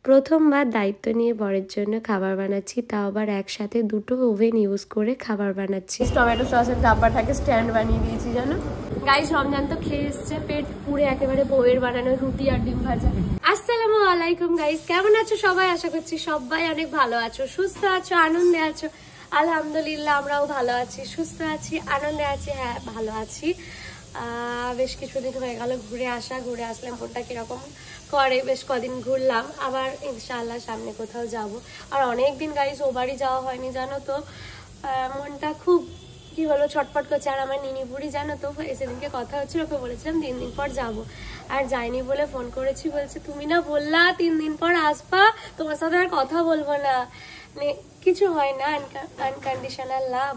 প্রথমবার দায়িত্ব নিয়ে বরের জন্য খাবার বানাচ্ছি, তাও আবার একসাথে দুটো ওভেন ইউজ করে খাবার বানাচ্ছি। টমেটো সসের ডাব্বাটাকে স্ট্যান্ড বানিয়ে দিয়েছি জানো গাইস। রমজান তো খেয়ে এসছে, পেট পুরে একেবারে বউয়ের বানানো রুটি আর ডিম ভাজা। আসসালামু আলাইকুম গাইস, কেমন আছো সবাই? আশা করছি সবাই অনেক ভালো আছো, সুস্থ আছো, আনন্দে আছো। আলহামদুলিল্লাহ আমরাও ভালো আছি, সুস্থ আছি, আনন্দে আছি। হ্যাঁ ভালো আছি। বেশ কিছুদিন হয়ে গেল ঘুরে আসলে মনটা কিরকম করে। বেশ কদিন ঘুরলাম, আবার ইনশাআল্লাহ সামনে কোথাও যাব। আর অনেকদিন গাইস ও বাড়ি যাওয়া হয়নি জানো তো, মনটা খুব কি হলো ছটফট করছে। আর আমার নিনিপুরি জানো তো, সেদিনকে কথা হচ্ছিল, ওকে বলেছিলাম 3 দিন পর যাব, আর যাইনি বলে ফোন করেছি, বলছে তুমি না বললা 3 দিন পর আসবা, তোমার সাথে আর কথা বলবো না। মানে কিছু হয় না, আনকন্ডিশনাল লাভ,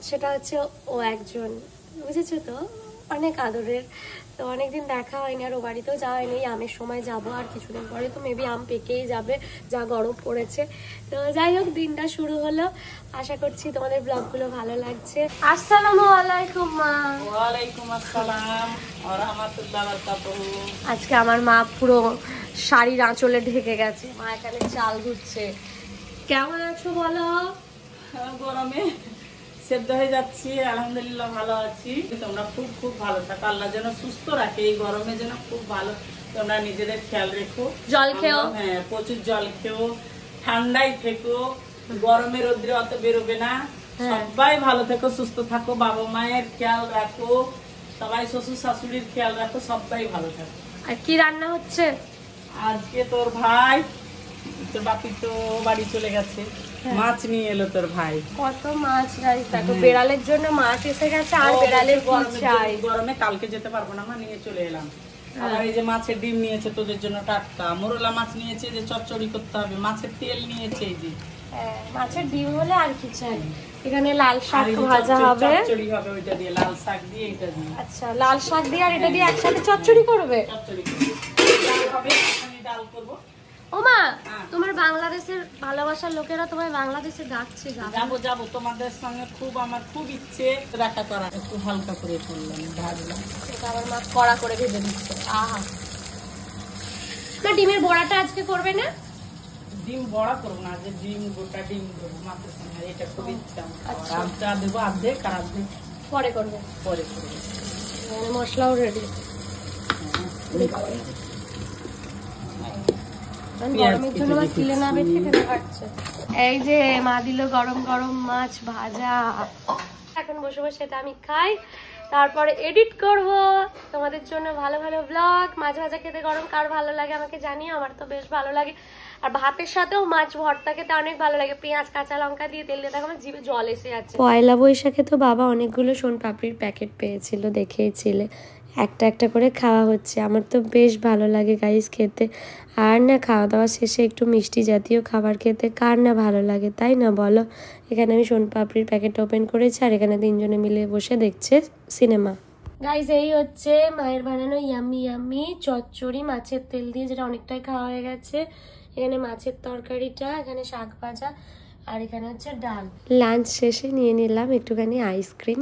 সেটা হচ্ছে ও একজন, বুঝেছো তো, অনেক আদরের। তো অনেকদিন দেখা হয়নি, আর ও বাড়িতেও যাওয়া হয়নি। আমের সময় যাব, আর কিছুদিন পরে তো মেবি আম পেকেই যাবে, যা গরম পড়েছে। তো যাই হোক, দিনটা শুরু হলো। আশা করছি তোমাদের ব্লগগুলো ভালো লাগছে। আসসালামু আলাইকুম মা। ওয়ালাইকুম আসসালাম ওয়া রাহমাতুল্লাহি ওয়া বারাকাতুহু। আজকে আমার মা পুরো শাড়ির আঁচলে ঢেকে গেছে, মা এখানে চাল ধুচ্ছে। কেমন আছো বলো? গরমে সেদ্ধ হয়ে যাচ্ছি, আলহামদুলিল্লাহ ভালো আছি। তোমরা খুব খুব ভালো থাকো, আল্লাহ যেন সুস্থ রাখে। এই গরমে যেন খুব ভালো তোমরা নিজেদের খেয়াল রেখো, জল খেও। হ্যাঁ প্রচুর জল খেও, ঠান্ডায় থেকো, গরমে রোদ্রে অত বেরোবে না। সবাই ভালো থেকো, সুস্থ থাকো, বাবা মায়ের খেয়াল রাখো, সবাই শ্বশুর শাশুড়ির খেয়াল রাখো, সবাই ভালো থাকো। আর কি রান্না হচ্ছে আজকে? তোর ভাই তোর বাপি তো বাড়ি চলে গেছে, মাছ নিয়ে এলো তোর ভাই। কত মাছ রাইস দেখো, বেড়ালের জন্য মাছ এসে গেছে। আর বেড়ালের গরমে কালকে যেতে পারবো না, মা নিয়ে চলে এলাম। আবার এই যে মাছের ডিম নিয়েছে তোদের জন্য টাটকা, মোরলা মাছ নিয়েছে যে চচ্চড়ি করতে হবে, মাছের তেল নিয়েছে এই যে। মাছের ডিম হলে আর কি চাই। এখানে লাল শাক ভাজা হবে, চচ্চড়ি হবে ওইটা দিয়ে, লাল শাক দিয়ে এটা দিয়ে। আচ্ছা, লাল শাক দিয়ে আর এটা দিয়ে একসাথে চচ্চড়ি করবে? চচ্চড়ি ডাল হবে, আমি ডাল করব। ওমা, তোমার বাংলাদেশের ভালোবাসার লোকেরা তোমায় বাংলাদেশে ডাকছে। যাবো তোমাদের সঙ্গে, খুব আমার খুব ইচ্ছে দেখা করা। একটু হালকা করে করলাম, ভাজলাম, এটা আবার মা কড়া করে ভেজে দিচ্ছে। আহা, না ডিমের বড়াটা আজকে করবে না? ডিম বড়া করবো না, যে ডিম গোটা ডিম করবো মাছের সঙ্গে, এটা খুব ইচ্ছা। আমটা দেবো অর্ধেক, আর অর্ধেক পরে করবে। মশলাও রেডি। গরমের জন্য কিলে না বেশি খেতে পারছে। এই যে মা দিল গরম গরম মাছ ভাজা, এখন বসে বসে এটা আমি খাই, তারপরে এডিট করব তোমাদের জন্য ভালো ভালো ব্লগ। মাছ ভাজা খেতে গরম কার ভালো লাগে আমাকে জানিও, আমার তো বেশ ভালো লাগে। আর ভাতের সাথেও মাছ ভর্তা খেতে অনেক ভালো লাগে, পেঁয়াজ কাঁচা লঙ্কা দিয়ে তেল দিয়ে। দেখো আমার জিভে জল এসে যাচ্ছে। পয়লা বৈশাখে তো বাবা অনেকগুলো সোন পাপড়ির প্যাকেট পেয়েছিল, দেখেইছিলে, একটা একটা করে খাওয়া হচ্ছে। আমার তো বেশ ভালো লাগে গাইস খেতে। আর না খাওয়া দাওয়া শেষে একটু মিষ্টি জাতীয় খাবার খেতে কার না ভালো লাগে, তাই না বলো? এখানে আমি সোন পাপড়ির প্যাকেট ওপেন করেছি, আর এখানে 3 জনে মিলে বসে দেখছে সিনেমা। গাইস এই হচ্ছে মায়ের বানানো ইয়াম্মি ইয়াম্মি চচ্চড়ি মাছের তেল দিয়ে, যেটা অনেকটাই খাওয়া হয়ে গেছে। এখানে মাছের তরকারিটা, এখানে শাক ভাজা, আর এখানে হচ্ছে ডাল। লাঞ্চ শেষে নিয়ে নিলাম একটুখানি আইসক্রিম।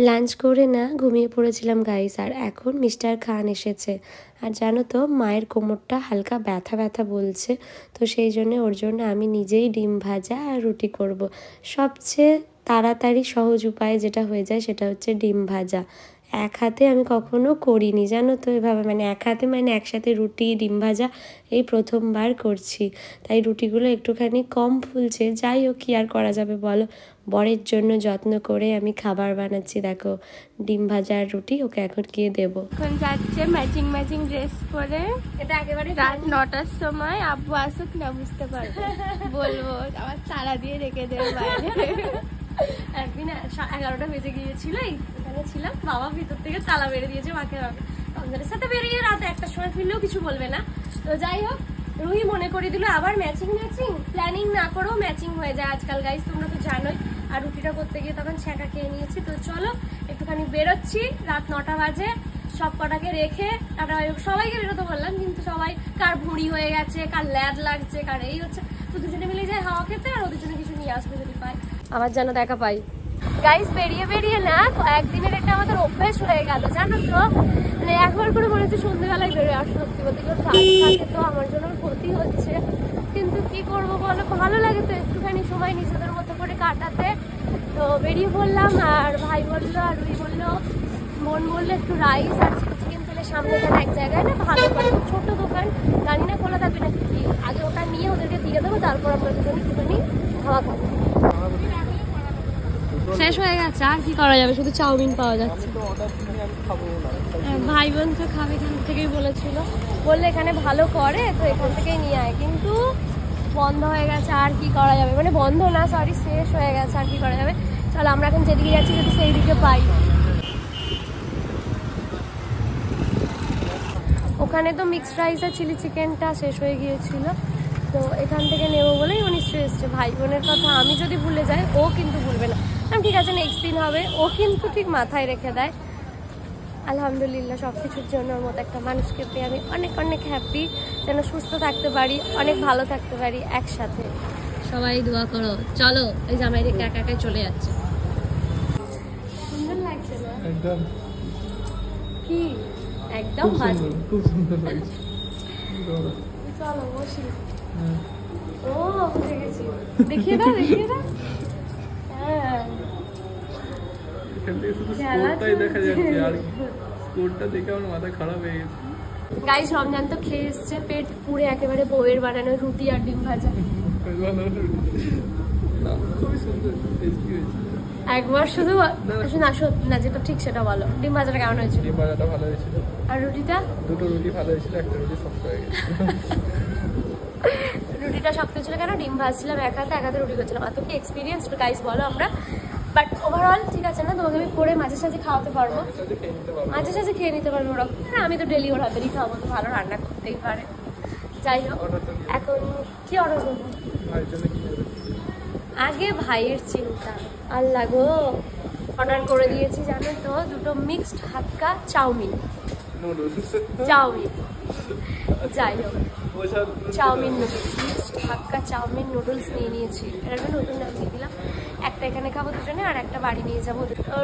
লাঞ্চ করে না ঘুমিয়ে পড়েছিলাম গাইস, আর এখন মিস্টার খান এসেছে। আর জানো তো মায়ের কোমরটা হালকা ব্যথা ব্যথা বলছে, তো সেই জন্য ওর জন্য আমি নিজেই ডিম ভাজা আর রুটি করব। সবচেয়ে তাড়াতাড়ি সহজ উপায়ে যেটা হয়ে যায় সেটা হচ্ছে ডিম ভাজা। এক হাতে আমি কখনো করিনি জানো তো এভাবে, মানে এক হাতে মানে একসাথে রুটি ডিম ভাজা এই প্রথমবার করছি, তাই রুটিগুলো একটুখানি কম ফুলছে। যাই হোক, কি আর করা যাবে বলো, বরের জন্য যত্ন করে আমি খাবার বানাচ্ছি। দেখো ডিম ভাজা আর রুটি ওকে এখন গিয়ে দেবো। এখন যাচ্ছে ম্যাচিং ড্রেস পরে, এটা একেবারে রাত 9টার সময়। আব্বু আসুক না বুঝতে পারবে, বলবো আবার তালা দিয়ে রেখে দেবো বাইরে। একদিন 11টা বেজে গিয়েছিল, এখানে ছিলাম, বাবা ভিতর থেকে তালা বেড়ে দিয়েছে মাকে। রমজানের সাথে বেরিয়ে রাত 1টার সময় ফিরলেও কিছু বলবে না। তো যাই হোক, রুহি মনে করে দিল আবার ম্যাচিং প্ল্যানিং না করেও ম্যাচিং হয়ে যায় আজকাল গাইস, তোমরা তো জানোই। আর রুটিটা করতে গিয়ে তখন ছ্যাঁকা খেয়ে নিয়েছি। তো চলো একটুখানি বেরোচ্ছি, রাত 9টা বাজে। সব কটাকে রেখে সবাইকে বেরোতে বললাম, কিন্তু সবাই কার ভুঁড়ি হয়ে গেছে, কার ল্যাদ লাগছে, কার এই হচ্ছে। তো দুজনে মিলে যায় হাওয়া খেতে, আর ওদের জন্য কিছু নিয়ে আসবে যদি পাই, আমার যেন দেখা পাই। গাইস বেরিয়ে না একদিনের একটা আমাদের অভ্যেস হয়ে গেল জানো তো, মানে একবার করে মনে হচ্ছে সন্ধ্যেবেলায় বেরোয়। আর সত্যি বলতে গেলে থাকে তো আমার জন্য করবো বলো, ভালো লাগে তো একটুখানি সময় নিজেদের মতো করে কাটাতে। তো বেরিয়ে পড়লাম, আর ভাই বললো আর রুই বললো, বোন বললো একটু রাইস আর চিকেন তেলের সামনে এখানে এক জায়গায় না ভালো করে, ছোট দোকান, জানি না খোলা থাকবে না কি, আগে ওটা নিয়ে ওদেরকে দিয়ে দেবো, তারপর আমরা দুজন একটুখানি খাওয়া খাবো। শেষ হয়ে গেছে, আর কি করা যাবে, শুধু চাউমিন পাওয়া যাচ্ছে। ভাই বোন তো খাবে এখান থেকেই বলেছিল, বললে এখানে ভালো করে তো এখান থেকেই নিয়ে আয়, কিন্তু বন্ধ হয়ে গেছে, আর কি করা যাবে, মানে বন্ধ না সরি শেষ হয়ে গেছে, আর কি করা যাবে। চলো আমরা এখন যেদিকে যাচ্ছি যদি সেই দিকে পাই। ওখানে তো মিক্সড রাইস আর চিলি চিকেনটা শেষ হয়ে গিয়েছিল, তো এখান থেকে নেবো বলেই ও নিশ্চয়ই এসছে। ভাই বোনের কথা আমি যদি ভুলে যাই ও কিন্তু ভুলবে না, আমি ঠিক আছে নেক্সট দিন হবে, ও কিন্তু ঠিক মাথায় রেখে দেয়। আলহামদুলিল্লাহ সব কিছুর জন্য ওর মতো একটা মানুষকে পেয়ে আমি অনেক অনেক হ্যাপি, যেন সুস্থ থাকতে পারি, অনেক ভালো থাকতে পারি একসাথে। সবাই দোয়া করো। চলো এই জামাই রেখে একা একাই চলে যাচ্ছে। সুন্দর লাগছে না একদম, কি একদম খুব সুন্দর লাগছে। চলো বসি। ও বুঝে গেছি, দেখিয়ে দাও দেখিয়ে দাও। হ্যাঁ এখান থেকে শুধু স্কোরটাই দেখা যাচ্ছে, আর স্কোরটা দেখে আমার মাথা খারাপ হয়ে গেছে। গাইস রমজান তো খেয়ে এসছে পেট পুরে একেবারে বউয়ের বানানো রুটি আর ডিম ভাজা। খুবই সুন্দর, টেস্টি হয়েছে। একবার শুধু না সত্যি না, যেটা ঠিক সেটা বলো, ডিম ভাজাটা কেমন হয়েছিল? ডিম ভাজাটা ভালো হয়েছিল, আর রুটিটা? দুটো রুটি ভালো হয়েছিল, একটা রুটি শক্ত হয়ে গেছে। রুটিটা শক্ত ছিল কেন? ডিম ভাজছিলাম এক হাতে রুটি করছিলাম। আর তো কি এক্সপিরিয়েন্স গাইস বলো আমরা, বাট ওভারঅল ঠিক আছে না? তোমাকে আমি করে মাঝে সাঝে খাওয়াতে পারবো, মাঝে সাঝে খেয়ে নিতে পারবো ওরকম। হ্যাঁ আমি তো ডেলি ওর হাতেরই খাবো, তো ভালো রান্না করতেই পারে। যাই হোক এখন কি অর্ডার করবো? আগে ভাইয়ের চিন্তা, আল্লাহ গো। অর্ডার করে দিয়েছি জানো তো, দুটো মিক্সড হাক্কা চাউমিন। যাই হোক চাউমিন নুডলস, মিক্সড হাক্কা চাউমিন নুডলস নিয়ে নিয়েছি। এটা একটা নতুন নাম দিয়ে দিলাম। একটা এখানে খাবো দুজনে, আর একটা বাড়ি নিয়ে যাবো।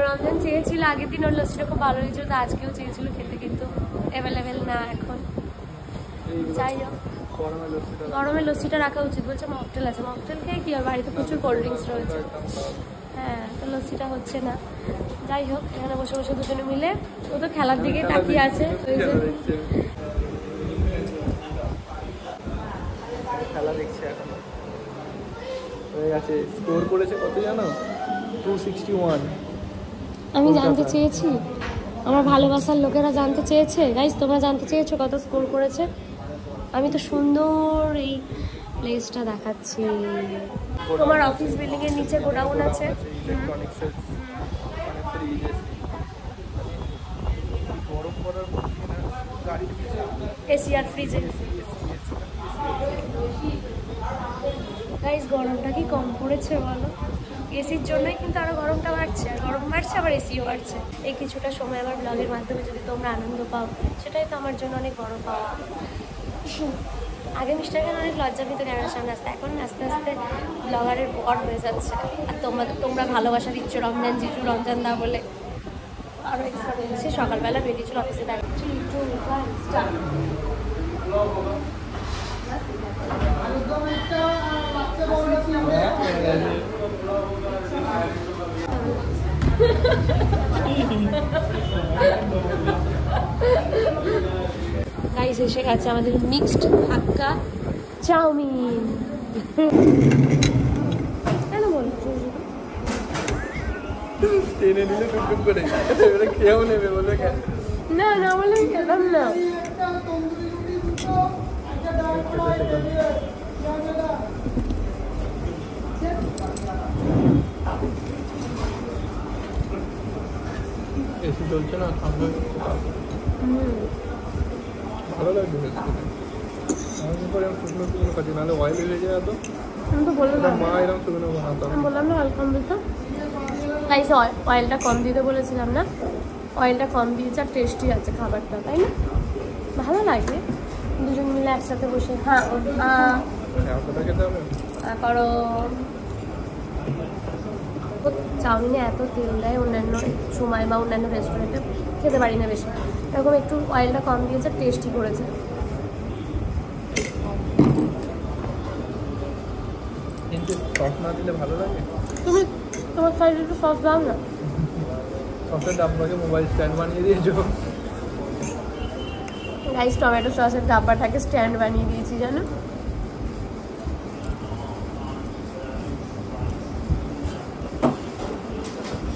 রমজান চেয়েছিল আগের দিন ওর লস্যিটা খুব ভালো হয়েছিল, তো আজকেও চেয়েছিল খেতে, কিন্তু অ্যাভেলেবেল না এখন। যাই হোক গরমের লস্যিটা রাখা উচিত, বলছে মকটেল আছে, মকটেল খেয়ে কি আর, বাড়িতে প্রচুর কোল্ড ড্রিঙ্কস রয়েছে। হ্যাঁ তো লস্যিটা হচ্ছে না। যাই হোক এখানে বসে বসে দুজনে মিলে, ও তো খেলার দিকে তাকিয়ে আছে। খেলা দেখছে এখন, হয়ে গেছে। স্কোর করেছে কত জানো? 261। আমি জানতে চেয়েছি, আমার ভালোবাসার লোকেরা জানতে চেয়েছে। গাইস তোমরা জানতে চেয়েছো কত স্কোর করেছে? আমি তো সুন্দর এই প্লেসটা দেখাচ্ছি। তোমার অফিস বিল্ডিং এর নিচে গোডাউন আছে, এসি আর ফ্রিজে। গাইস গরমটা কি কম পড়েছে বলো? এসির জন্যই কিন্তু আরো গরমটা বাড়ছে, আর গরম বাড়ছে আবার এসিও বাড়ছে। এই কিছুটা সময় আমার ব্লগের মাধ্যমে যদি তোমরা আনন্দ পাও, সেটাই তো আমার জন্য অনেক বড় পাওয়া। আগে মিস্টার খান অনেক লজ্জা পেত ক্যামেরার সামনে আসতে, এখন আস্তে আস্তে ব্লগারের বর হয়ে যাচ্ছে। আর তোমরা ভালোবাসা দিচ্ছ রমজান জিজু, রমজান দা বলে আরও এক্সট্রা বলছি। সকালবেলা বেরিয়েছিল অফিসে, দেখা 3, 2, 1 স্টার্ট। গাইস এসে গেছে আমাদের মিক্সড হাক্কা চাউমিন। কেন বলছো টেনে নিলে টুকটুক করে এবারে খেয়েও নেবে বলে? না না বলে খেলাম না। এসি চলছে না, ঠান্ডা ভালো লাগবে। শুকনো শুকনো খাচ্ছি, নাহলে অয়েল হয়ে যায়। তো আমি তো বললাম মা এরকম শুকনো বানাতো, আমি বললাম না অয়েল কম দিত। গাইস অয়েলটা কম দিতে বলেছিলাম না, অয়েলটা কম দিয়েছে, আর টেস্টি আছে খাবারটা, তাই না? ভালো লাগে দুজন মিলে একসাথে বসে। হ্যাঁ খেতে হবে করো। চাউমিনে এত তেল দেয় অন্যান্য সময় বা অন্যান্য রেস্টুরেন্টে খেতে পারি না বেশি, এরকম একটু অয়েলটা কম দিয়েছে, টেস্টি করেছে। চাউমিনকে সস না দিলে ভালো লাগে? তুমি তোমার সাইডে একটু সস দাও না। সসের ডাব্বাকে মোবাইল স্ট্যান্ড বানিয়ে দিয়েছো। গাইস টমেটো সসের ডাব্বাটাকে স্ট্যান্ড বানিয়ে দিয়েছি জানো।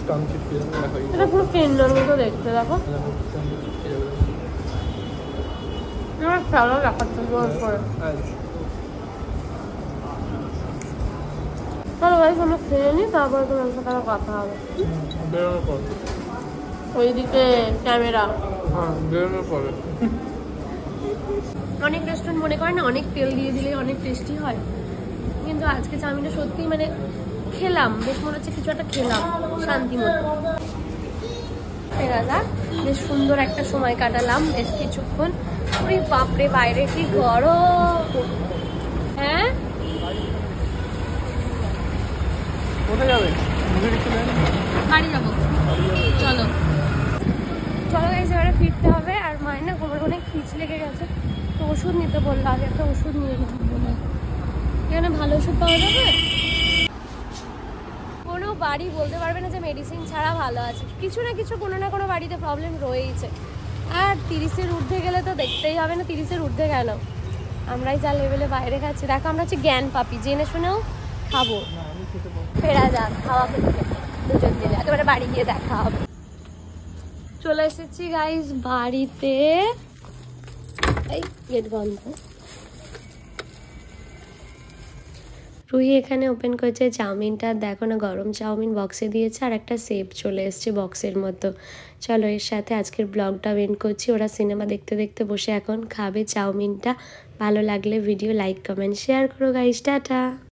স্টাম চিপকে যাবে দেখো। এটা পুরো কেন্দ্রের মতো দেখতে দেখো। আমার ভালো দেখাচ্ছে জোর করে। চলো গাইস আমরা খেয়ে নিই, তারপরে তোমার সাথে আবার কথা হবে। বেরোনোর পর। ওইদিকে ক্যামেরা। হ্যাঁ বেরোনোর পরে। অনেক রেস্টুরেন্ট মনে করে না অনেক তেল দিয়ে দিলে অনেক টেস্টি হয়, কিন্তু আজকে চাউমিনটা সত্যি মানে খেলাম, বেশ মনে হচ্ছে কিছু একটা খেলাম শান্তি মতো। দাদা বেশ সুন্দর একটা সময় কাটালাম বেশ কিছুক্ষণ। ওরে বাপরে বাইরে কি গরম। হ্যাঁ কোথায় যাবে? বাড়ি যাবো। চলো চলো গাইস এবারে ফিরতে হবে। আর মায়ের না কোমরে অনেক খিচ লেগে গেছে, তো ওষুধ নিতে বললো, আগে একটা ওষুধ নিয়ে নিতে বললো। এখানে ভালো ওষুধ পাওয়া যাবে? কোনো বাড়ি বলতে পারবে না যে মেডিসিন ছাড়া ভালো আছে, কিছু না কিছু কোনো না কোনো বাড়িতে প্রবলেম রয়েইছে। আর 30-এর ঊর্ধ্বে গেলে তো দেখতেই হবে না 30-এর ঊর্ধ্বে কেন, আমরাই যা লেভেলে বাইরে খাচ্ছি। দেখো আমরা হচ্ছে জ্ঞান পাপি, জেনে শুনেও খাবো। ফেরা যাক খাওয়া খেতে দুজন মিলে, একেবারে বাড়ি গিয়ে দেখা হবে। চলে এসেছি গাইস বাড়িতে। এই গেট বন্ধ। রুহি এখানে ওপেন করেছে চাউমিনটা, দেখো না গরম চাউমিন বক্সে দিয়েছে, আর একটা সেপ চলে এসছে বক্সের মতো। চলো এর সাথে আজকের ব্লগটা এন্ড করছি। ওরা সিনেমা দেখতে দেখতে বসে এখন খাবে চাউমিনটা। ভালো লাগলে ভিডিও লাইক কমেন্ট শেয়ার করো গাইস, টাটা।